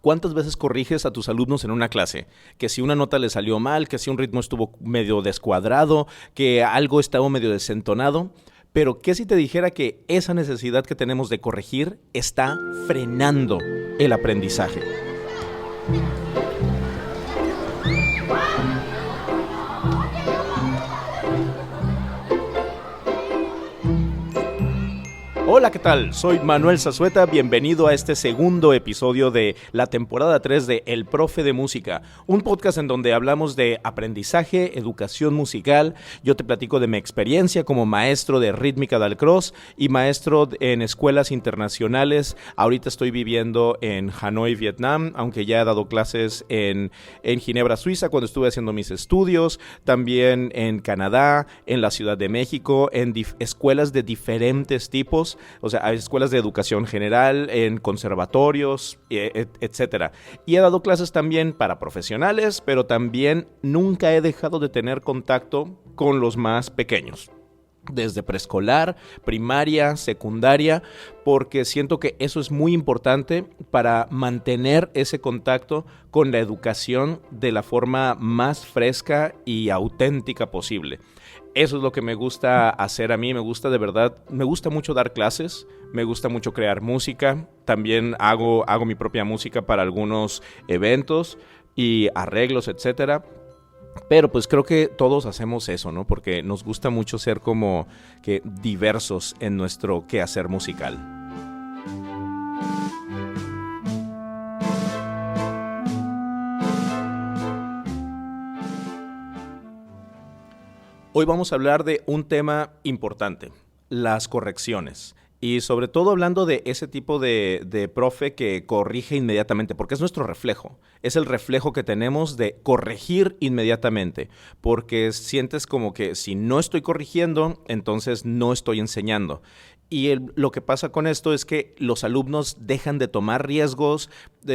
¿Cuántas veces corriges a tus alumnos en una clase? Que si una nota le salió mal, que si un ritmo estuvo medio descuadrado, que algo estaba medio desentonado. Pero ¿qué si te dijera que esa necesidad que tenemos de corregir está frenando el aprendizaje? Hola, ¿qué tal? Soy Manuel Zazueta, bienvenido a este segundo episodio de la temporada 3 de El Profe de Música, un podcast en donde hablamos de aprendizaje, educación musical. Yo te platico de mi experiencia como maestro de rítmica del cross y maestro en escuelas internacionales. Ahorita estoy viviendo en Hanoi, Vietnam, aunque ya he dado clases en Ginebra, Suiza, cuando estuve haciendo mis estudios, también en Canadá, en la Ciudad de México, en escuelas de diferentes tipos. O sea, hay escuelas de educación general, en conservatorios, etcétera. Y he dado clases también para profesionales, pero también nunca he dejado de tener contacto con los más pequeños. Desde preescolar, primaria, secundaria, porque siento que eso es muy importante para mantener ese contacto con la educación de la forma más fresca y auténtica posible. Eso es lo que me gusta hacer a mí, me gusta de verdad, me gusta mucho dar clases, me gusta mucho crear música, también hago mi propia música para algunos eventos y arreglos, etcétera. Pero pues creo que todos hacemos eso, ¿no? Porque nos gusta mucho ser como que diversos en nuestro quehacer musical. Hoy vamos a hablar de un tema importante, las correcciones. Y sobre todo hablando de ese tipo de profe que corrige inmediatamente, porque es nuestro reflejo. Es el reflejo que tenemos de corregir inmediatamente, porque sientes como que si no estoy corrigiendo, entonces no estoy enseñando. Y lo que pasa con esto es que los alumnos dejan de tomar riesgos,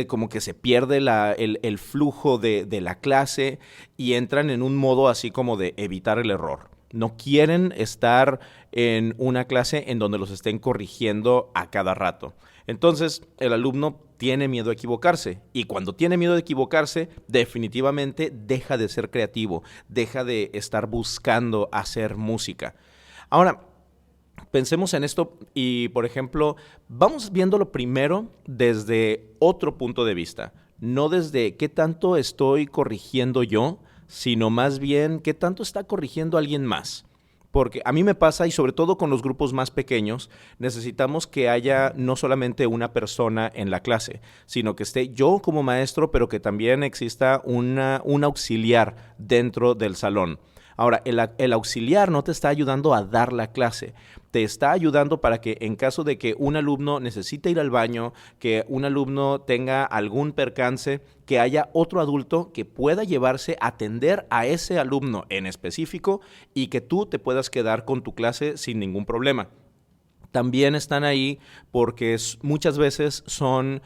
como que se pierde el flujo de la clase y entran en un modo así como de evitar el error. No quieren estar en una clase en donde los estén corrigiendo a cada rato. Entonces, el alumno tiene miedo a equivocarse y cuando tiene miedo de equivocarse, definitivamente deja de ser creativo, deja de estar buscando hacer música. Ahora, pensemos en esto y, por ejemplo, vamos viéndolo primero desde otro punto de vista, no desde qué tanto estoy corrigiendo yo, sino más bien qué tanto está corrigiendo alguien más. Porque a mí me pasa, y sobre todo con los grupos más pequeños, necesitamos que haya no solamente una persona en la clase, sino que esté yo como maestro, pero que también exista un auxiliar dentro del salón. Ahora, el auxiliar no te está ayudando a dar la clase, te está ayudando para que en caso de que un alumno necesite ir al baño, que un alumno tenga algún percance, que haya otro adulto que pueda llevarse a atender a ese alumno en específico y que tú te puedas quedar con tu clase sin ningún problema. También están ahí porque muchas veces son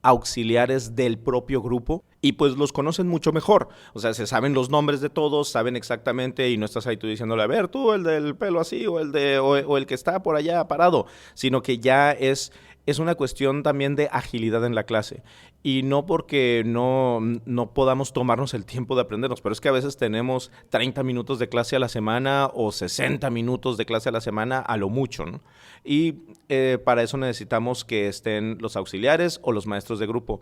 auxiliares del propio grupo y pues los conocen mucho mejor. O sea, se saben los nombres de todos, saben exactamente y no estás ahí tú diciéndole, a ver, tú el del pelo así o el que está por allá parado, sino que ya es una cuestión también de agilidad en la clase. Y no porque no podamos tomarnos el tiempo de aprendernos, pero es que a veces tenemos 30 minutos de clase a la semana o 60 minutos de clase a la semana a lo mucho, ¿no? Y para eso necesitamos que estén los auxiliares o los maestros de grupo.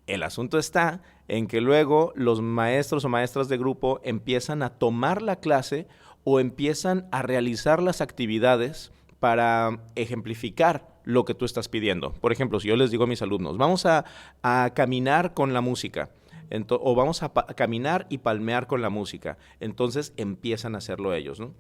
El asunto está en que luego los maestros o maestras de grupo empiezan a tomar la clase o empiezan a realizar las actividades para ejemplificar lo que tú estás pidiendo. Por ejemplo, si yo les digo a mis alumnos, vamos a caminar con la música, o vamos a caminar y palmear con la música, entonces empiezan a hacerlo ellos, ¿no?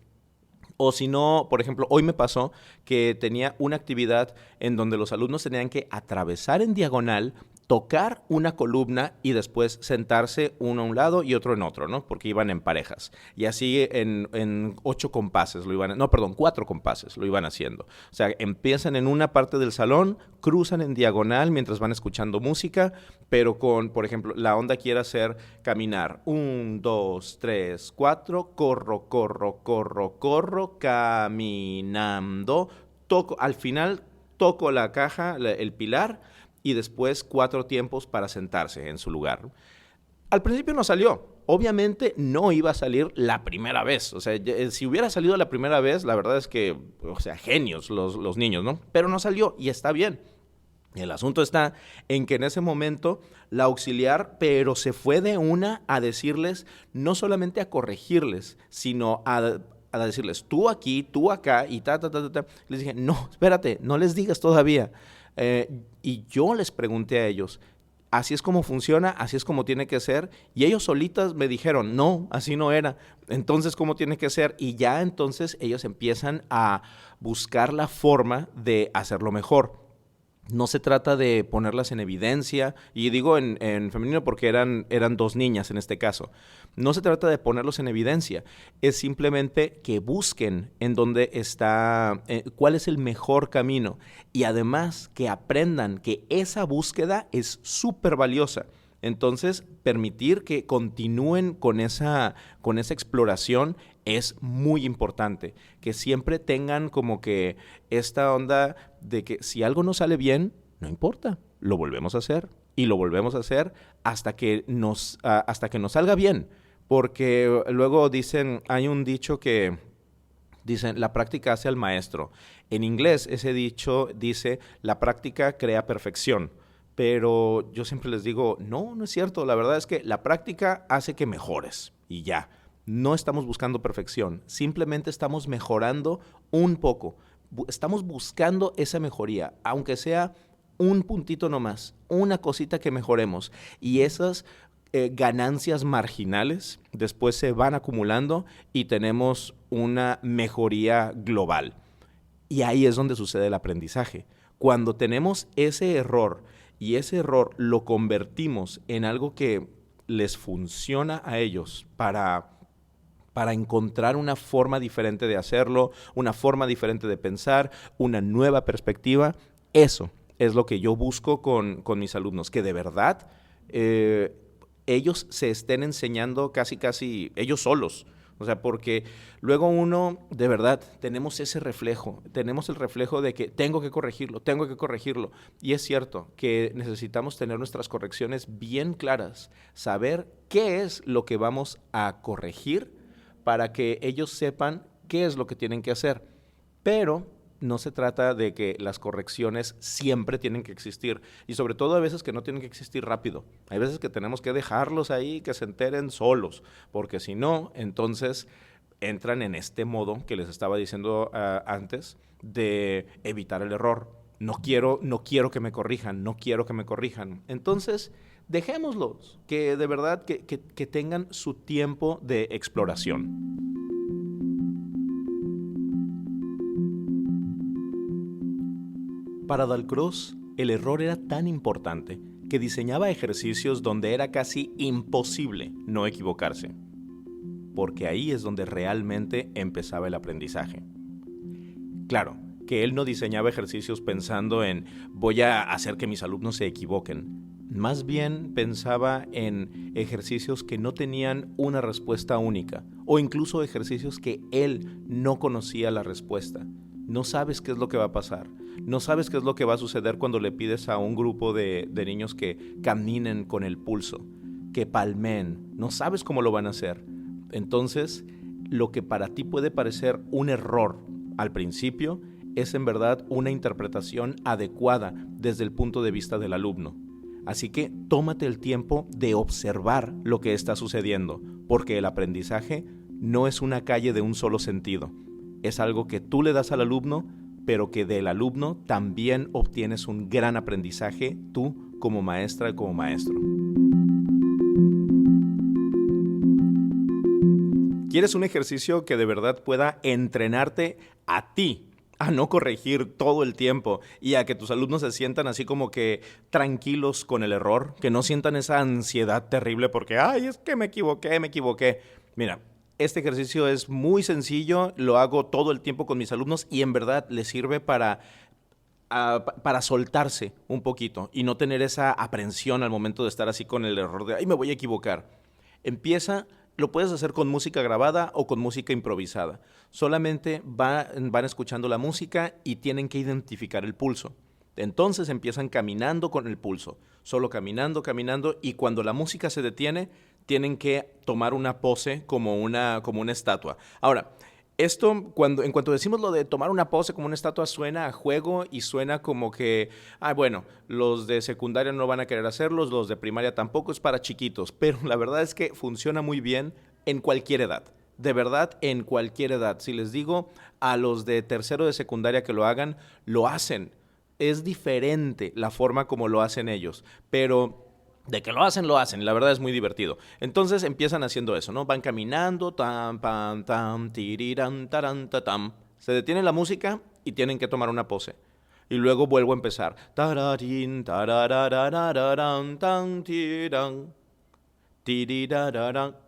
O si no, por ejemplo, hoy me pasó que tenía una actividad en donde los alumnos tenían que atravesar en diagonal, tocar una columna y después sentarse uno a un lado y otro en otro, ¿no? Porque iban en parejas. Y así en 8 compases lo iban, no, perdón, 4 compases lo iban haciendo. O sea, empiezan en una parte del salón, cruzan en diagonal mientras van escuchando música, pero con, por ejemplo, la onda quiere hacer caminar. 1, 2, 3, 4, corro, corro, corro, corro, caminando, toco, al final toco la caja, el pilar, y después 4 tiempos para sentarse en su lugar. Al principio no salió. Obviamente no iba a salir la primera vez. O sea, si hubiera salido la primera vez, la verdad es que, o sea, genios los niños, ¿no? Pero no salió y está bien. El asunto está en que en ese momento la auxiliar, pero se fue de una a decirles, no solamente a corregirles, sino a decirles, tú aquí, tú acá, y ta. Les dije, no, espérate, no les digas todavía. Y yo les pregunté a ellos, así es como funciona, así es como tiene que ser. Y ellos solitas me dijeron, no, así no era. Entonces, ¿cómo tiene que ser? Y ya entonces ellos empiezan a buscar la forma de hacerlo mejor. No se trata de ponerlas en evidencia, y digo en femenino porque eran 2 niñas en este caso. No se trata de ponerlos en evidencia, es simplemente que busquen en dónde está, cuál es el mejor camino, y además que aprendan que esa búsqueda es súper valiosa. Entonces, permitir que continúen con esa exploración es muy importante. Que siempre tengan como que esta onda de que si algo no sale bien, no importa, lo volvemos a hacer y lo volvemos a hacer hasta que nos salga bien. Porque luego dicen, hay un dicho que dicen, la práctica hace al maestro. En inglés ese dicho dice, la práctica crea perfección. Pero yo siempre les digo, no es cierto. La verdad es que la práctica hace que mejores y ya. No estamos buscando perfección, simplemente estamos mejorando un poco. Estamos buscando esa mejoría, aunque sea un puntito nomás, una cosita que mejoremos. Y esas ganancias marginales después se van acumulando y tenemos una mejoría global. Y ahí es donde sucede el aprendizaje. Cuando tenemos ese error y ese error lo convertimos en algo que les funciona a ellos para encontrar una forma diferente de hacerlo, una forma diferente de pensar, una nueva perspectiva, eso es lo que yo busco con mis alumnos, que de verdad ellos se estén enseñando casi ellos solos. O sea, porque luego uno, de verdad, tenemos ese reflejo, tenemos el reflejo de que tengo que corregirlo. Y es cierto que necesitamos tener nuestras correcciones bien claras, saber qué es lo que vamos a corregir para que ellos sepan qué es lo que tienen que hacer. Pero no se trata de que las correcciones siempre tienen que existir, y sobre todo a veces que no tienen que existir rápido. Hay veces que tenemos que dejarlos ahí, que se enteren solos, porque si no, entonces entran en este modo que les estaba diciendo antes, de evitar el error. No quiero que me corrijan. Entonces, dejémoslos, que de verdad que tengan su tiempo de exploración. Para Dalcroze, el error era tan importante que diseñaba ejercicios donde era casi imposible no equivocarse, porque ahí es donde realmente empezaba el aprendizaje. Claro, que él no diseñaba ejercicios pensando en voy a hacer que mis alumnos se equivoquen. Más bien pensaba en ejercicios que no tenían una respuesta única, o incluso ejercicios que él no conocía la respuesta. No sabes qué es lo que va a pasar. No sabes qué es lo que va a suceder cuando le pides a un grupo de niños que caminen con el pulso, que palmeen. No sabes cómo lo van a hacer. Entonces, lo que para ti puede parecer un error al principio es en verdad una interpretación adecuada desde el punto de vista del alumno. Así que tómate el tiempo de observar lo que está sucediendo, porque el aprendizaje no es una calle de un solo sentido. Es algo que tú le das al alumno, pero que del alumno también obtienes un gran aprendizaje tú como maestra y como maestro. ¿Quieres un ejercicio que de verdad pueda entrenarte a ti a no corregir todo el tiempo y a que tus alumnos se sientan así como que tranquilos con el error, que no sientan esa ansiedad terrible porque, ay, es que me equivoqué? Mira, este ejercicio es muy sencillo, lo hago todo el tiempo con mis alumnos y en verdad les sirve para soltarse un poquito y no tener esa aprensión al momento de estar así con el error de, ay, me voy a equivocar. Lo puedes hacer con música grabada o con música improvisada. Solamente van escuchando la música y tienen que identificar el pulso. Entonces empiezan caminando con el pulso, solo caminando, caminando, y cuando la música se detiene, tienen que tomar una pose como una estatua. Ahora, esto, en cuanto decimos lo de tomar una pose como una estatua, suena a juego y suena como que, bueno, los de secundaria no van a querer hacerlos, los de primaria tampoco, es para chiquitos, pero la verdad es que funciona muy bien en cualquier edad. De verdad, en cualquier edad. Si les digo a los de tercero de secundaria que lo hagan, lo hacen. Es diferente la forma como lo hacen ellos, pero de que lo hacen, lo hacen. La verdad es muy divertido. Entonces empiezan haciendo eso, ¿no? Van caminando, tam, pam, tam, tiriran, taran, tatam. Se detiene la música y tienen que tomar una pose. Y luego vuelvo a empezar. Tararín, tararararararan, tan, tiran, tirirararán.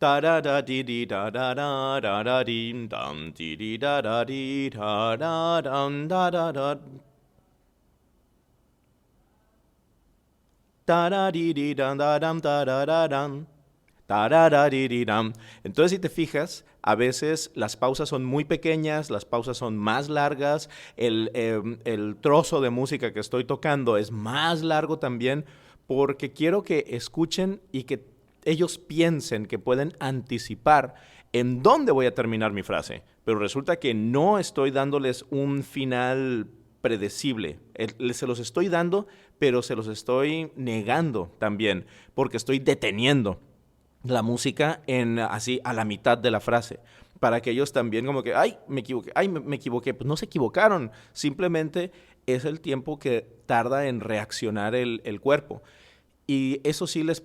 Tararariritararararin, tam, tirirarariraran, dararán. Taraririran, tarararán, tararaririran. Entonces, si te fijas, a veces las pausas son muy pequeñas, las pausas son más largas, el trozo de música que estoy tocando es más largo también, porque quiero que escuchen y que ellos piensen que pueden anticipar en dónde voy a terminar mi frase. Pero resulta que no estoy dándoles un final predecible. Se los estoy dando, pero se los estoy negando también, porque estoy deteniendo la música así a la mitad de la frase, para que ellos también como que, me equivoqué, me equivoqué. Pues no se equivocaron, simplemente es el tiempo que tarda en reaccionar el cuerpo. Y eso sí les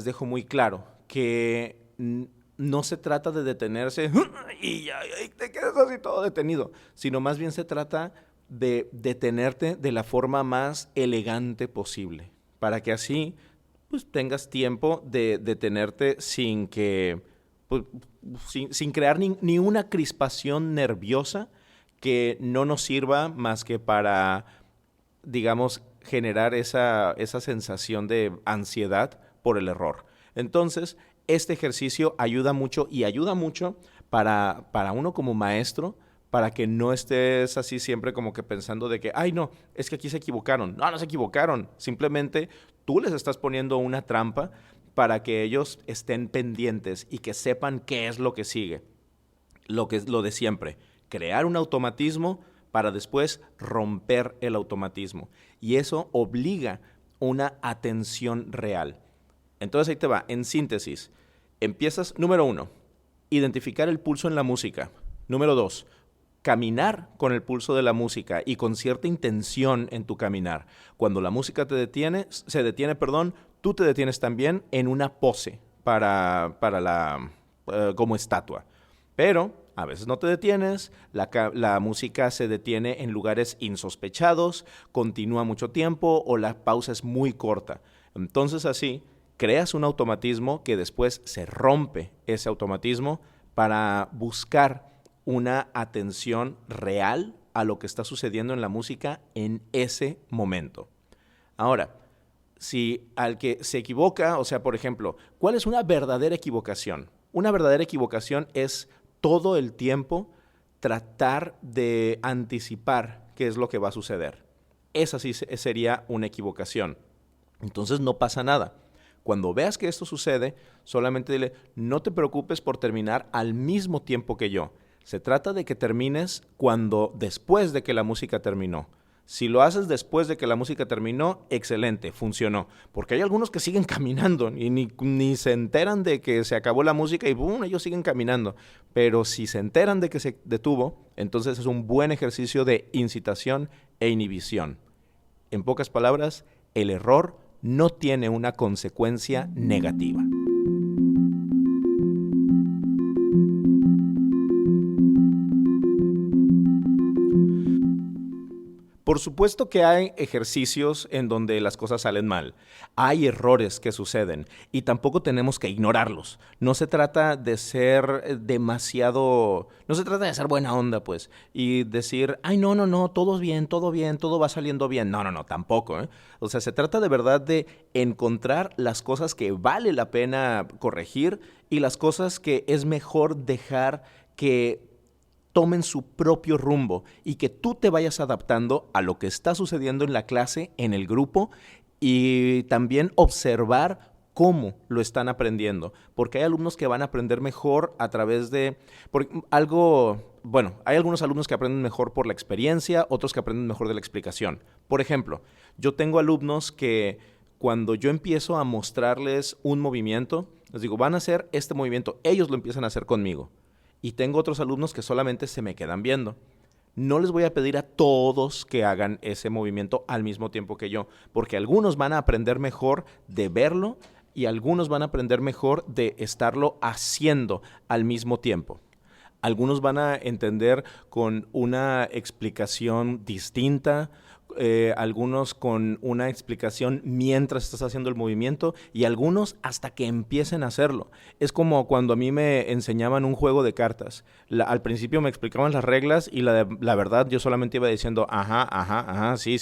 dejo muy claro, que no se trata de detenerse y ya te quedas así todo detenido, sino más bien se trata de detenerte de la forma más elegante posible, para que así pues tengas tiempo de detenerte sin que pues, sin crear ni una crispación nerviosa que no nos sirva más que para, digamos, generar esa sensación de ansiedad por el error. Entonces, este ejercicio ayuda mucho y ayuda mucho para uno como maestro, para que no estés así siempre como que pensando de que, no, es que aquí se equivocaron. No, no se equivocaron. Simplemente tú les estás poniendo una trampa para que ellos estén pendientes y que sepan qué es lo que sigue. Lo de siempre. Crear un automatismo para después romper el automatismo. Y eso obliga una atención real. Entonces ahí te va, en síntesis. Empiezas, número 1, identificar el pulso en la música. Número 2, caminar con el pulso de la música y con cierta intención en tu caminar. Cuando la música se detiene, tú te detienes también en una pose como estatua. Pero a veces no te detienes, la música se detiene en lugares insospechados, continúa mucho tiempo o la pausa es muy corta. Entonces así creas un automatismo que después se rompe ese automatismo para buscar una atención real a lo que está sucediendo en la música en ese momento. Ahora, si al que se equivoca, o sea, por ejemplo, ¿cuál es una verdadera equivocación? Una verdadera equivocación es todo el tiempo tratar de anticipar qué es lo que va a suceder. Esa sí sería una equivocación. Entonces no pasa nada. Cuando veas que esto sucede, solamente dile, no te preocupes por terminar al mismo tiempo que yo. Se trata de que termines después de que la música terminó. Si lo haces después de que la música terminó, excelente, funcionó. Porque hay algunos que siguen caminando y ni se enteran de que se acabó la música y ¡bum!, ellos siguen caminando. Pero si se enteran de que se detuvo, entonces es un buen ejercicio de incitación e inhibición. En pocas palabras, el error no tiene una consecuencia negativa. Por supuesto que hay ejercicios en donde las cosas salen mal. Hay errores que suceden y tampoco tenemos que ignorarlos. No se trata de ser no se trata de ser buena onda, pues, y decir, no, todo bien, todo va saliendo bien. No, tampoco, ¿eh? O sea, se trata de verdad de encontrar las cosas que vale la pena corregir y las cosas que es mejor dejar que tomen su propio rumbo y que tú te vayas adaptando a lo que está sucediendo en la clase, en el grupo, y también observar cómo lo están aprendiendo, porque hay alumnos que van a aprender mejor a través de hay algunos alumnos que aprenden mejor por la experiencia, otros que aprenden mejor de la explicación. Por ejemplo, yo tengo alumnos que cuando yo empiezo a mostrarles un movimiento, les digo, van a hacer este movimiento, ellos lo empiezan a hacer conmigo. Y tengo otros alumnos que solamente se me quedan viendo. No les voy a pedir a todos que hagan ese movimiento al mismo tiempo que yo, porque algunos van a aprender mejor de verlo y algunos van a aprender mejor de estarlo haciendo al mismo tiempo. Algunos van a entender con una explicación distinta, algunos con una explicación mientras estás haciendo el movimiento y algunos hasta que empiecen a hacerlo. Es como cuando a mí me enseñaban un juego de cartas. Al principio me explicaban las reglas y la verdad yo solamente iba diciendo ajá, sí,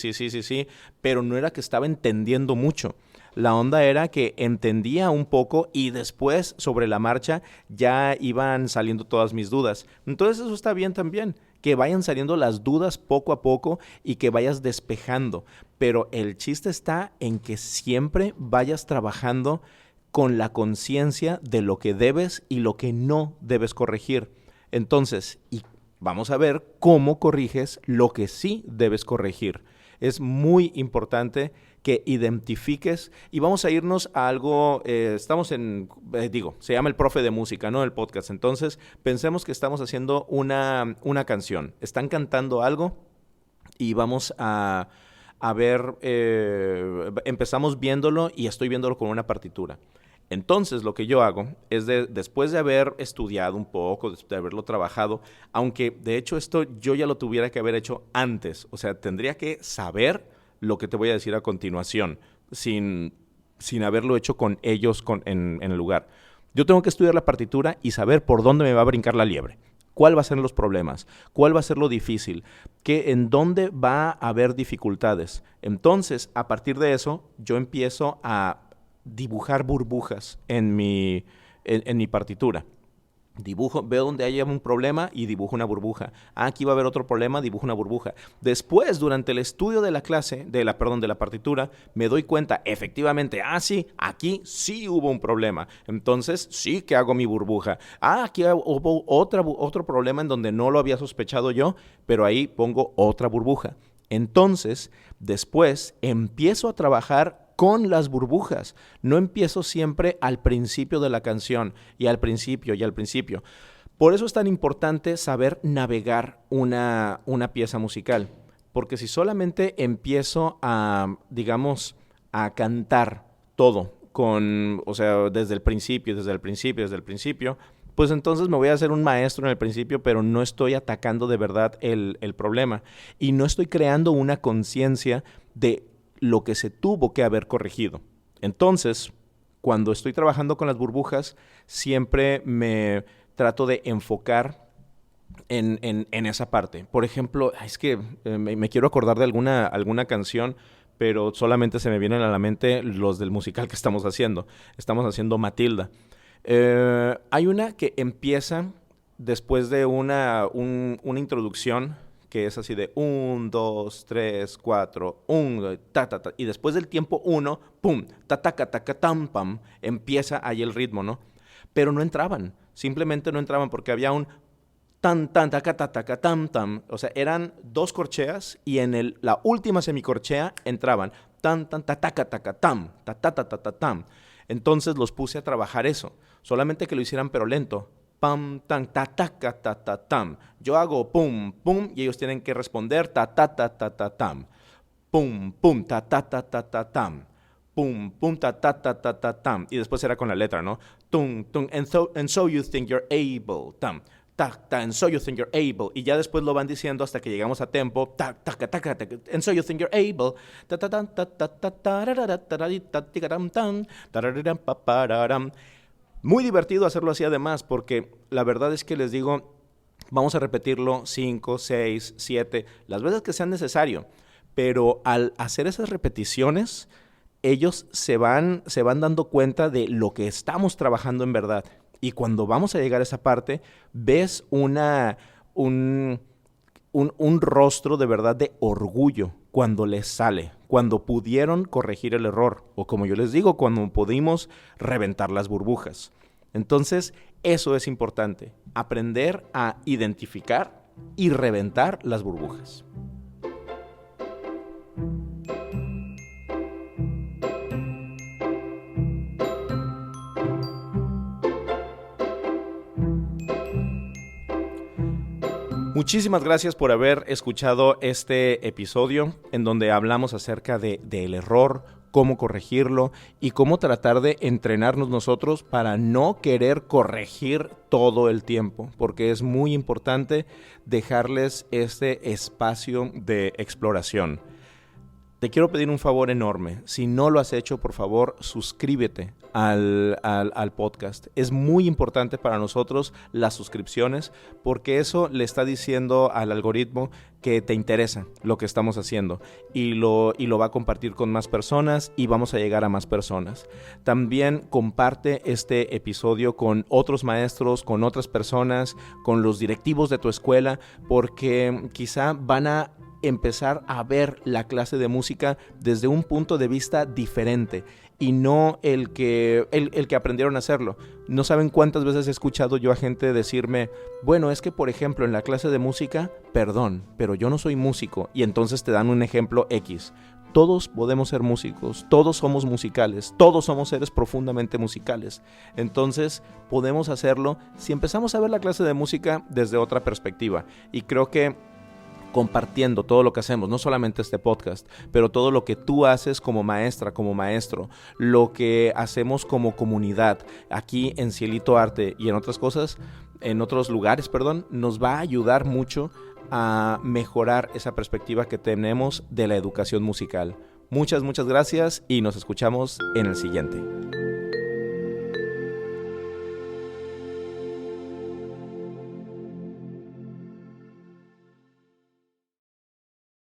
pero no era que estaba entendiendo mucho. La onda era que entendía un poco y después, sobre la marcha, ya iban saliendo todas mis dudas. Entonces eso está bien también, que vayan saliendo las dudas poco a poco y que vayas despejando. Pero el chiste está en que siempre vayas trabajando con la conciencia de lo que debes y lo que no debes corregir. Entonces, y vamos a ver cómo corriges lo que sí debes corregir. Es muy importante que identifiques, y vamos a irnos a algo, se llama El Profe de Música, ¿no? El podcast. Entonces, pensemos que estamos haciendo una canción. Están cantando algo y vamos a ver, empezamos viéndolo y estoy viéndolo con una partitura. Entonces, lo que yo hago es después de haber estudiado un poco, de haberlo trabajado, aunque de hecho esto yo ya lo tuviera que haber hecho antes, o sea, tendría que saber lo que te voy a decir a continuación, sin haberlo hecho con ellos en el lugar. Yo tengo que estudiar la partitura y saber por dónde me va a brincar la liebre. ¿Cuál va a ser los problemas? ¿Cuál va a ser lo difícil? ¿En dónde va a haber dificultades? Entonces, a partir de eso, yo empiezo a dibujar burbujas en mi partitura. Veo donde haya un problema y dibujo una burbuja. Aquí va a haber otro problema, dibujo una burbuja. Después, durante el estudio de la clase, de la partitura, me doy cuenta, efectivamente, sí, aquí sí hubo un problema. Entonces, sí que hago mi burbuja. Aquí hubo otro problema en donde no lo había sospechado yo, pero ahí pongo otra burbuja. Entonces, después, empiezo a trabajar con las burbujas. No empiezo siempre al principio de la canción y al principio. Por eso es tan importante saber navegar una pieza musical. Porque si solamente empiezo a cantar todo desde el principio, pues entonces me voy a hacer un maestro en el principio, pero no estoy atacando de verdad el problema. Y no estoy creando una conciencia de lo que se tuvo que haber corregido. Entonces, cuando estoy trabajando con las burbujas, siempre me trato de enfocar en esa parte. Por ejemplo, es que me quiero acordar de alguna canción, pero solamente se me vienen a la mente los del musical que estamos haciendo. Estamos haciendo Matilda. Hay una que empieza después de una introducción que es así de 1, 2, 3, 4, 1, ta, ta, ta. Y después del tiempo 1, pum, ta, ta, ta, ta, tam, pam, empieza ahí el ritmo, ¿no? Pero no entraban, simplemente no entraban porque había un tan, tan, ta, ta, ta, ta, tam, tam. O sea, eran 2 corcheas y en la última semicorchea entraban tan, tan, ta, ta, ta, ta, tam, ta, ta, ta, ta, ta, tam. Entonces los puse a trabajar eso, solamente que lo hicieran pero lento. Pam, tan, ta, ta, ta, ta, tam. Yo hago pum, pum, y ellos tienen que responder ta, ta, ta, ta, ta, tam. Pum, pum, ta, ta, ta, ta, ta, tam. Pum, pum, ta, ta, ta, ta, ta, tam. Y después era con la letra, ¿no? Tum, tum, and so you think you're able, tam. Ta, ta, and so you think you're able. Y ya después lo van diciendo hasta que llegamos a tempo. Ta, ta, ta, ta, ta, and so you think you're able. Ta, ta, ta, ta, ta, ta, ta, ta, ta, ta, muy divertido hacerlo así además, porque la verdad es que les digo, vamos a repetirlo 5, 6, 7, las veces que sea necesario. Pero al hacer esas repeticiones, ellos se van dando cuenta de lo que estamos trabajando en verdad. Y cuando vamos a llegar a esa parte, ves una un rostro de verdad de orgullo cuando les sale, cuando pudieron corregir el error, o como yo les digo, cuando pudimos reventar las burbujas. Entonces, eso es importante, aprender a identificar y reventar las burbujas. Muchísimas gracias por haber escuchado este episodio en donde hablamos acerca del error, cómo corregirlo y cómo tratar de entrenarnos nosotros para no querer corregir todo el tiempo, porque es muy importante dejarles este espacio de exploración. Te quiero pedir un favor enorme. Si no lo has hecho, por favor, suscríbete al podcast. Es muy importante para nosotros las suscripciones porque eso le está diciendo al algoritmo que te interesa lo que estamos haciendo y lo va a compartir con más personas y vamos a llegar a más personas. También comparte este episodio con otros maestros, con otras personas, con los directivos de tu escuela, porque quizá van a empezar a ver la clase de música desde un punto de vista diferente y no el que aprendieron a hacerlo. No saben cuántas veces he escuchado yo a gente decirme, bueno, es que por ejemplo en la clase de música, perdón, pero yo no soy músico, y entonces te dan un ejemplo X. Todos podemos ser músicos, todos somos musicales, todos somos seres profundamente musicales. Entonces podemos hacerlo si empezamos a ver la clase de música desde otra perspectiva, y creo que compartiendo todo lo que hacemos, no solamente este podcast, pero todo lo que tú haces como maestra, como maestro, lo que hacemos como comunidad aquí en Cielito Arte y en otras cosas, en otros lugares, nos va a ayudar mucho a mejorar esa perspectiva que tenemos de la educación musical. Muchas gracias y nos escuchamos en el siguiente.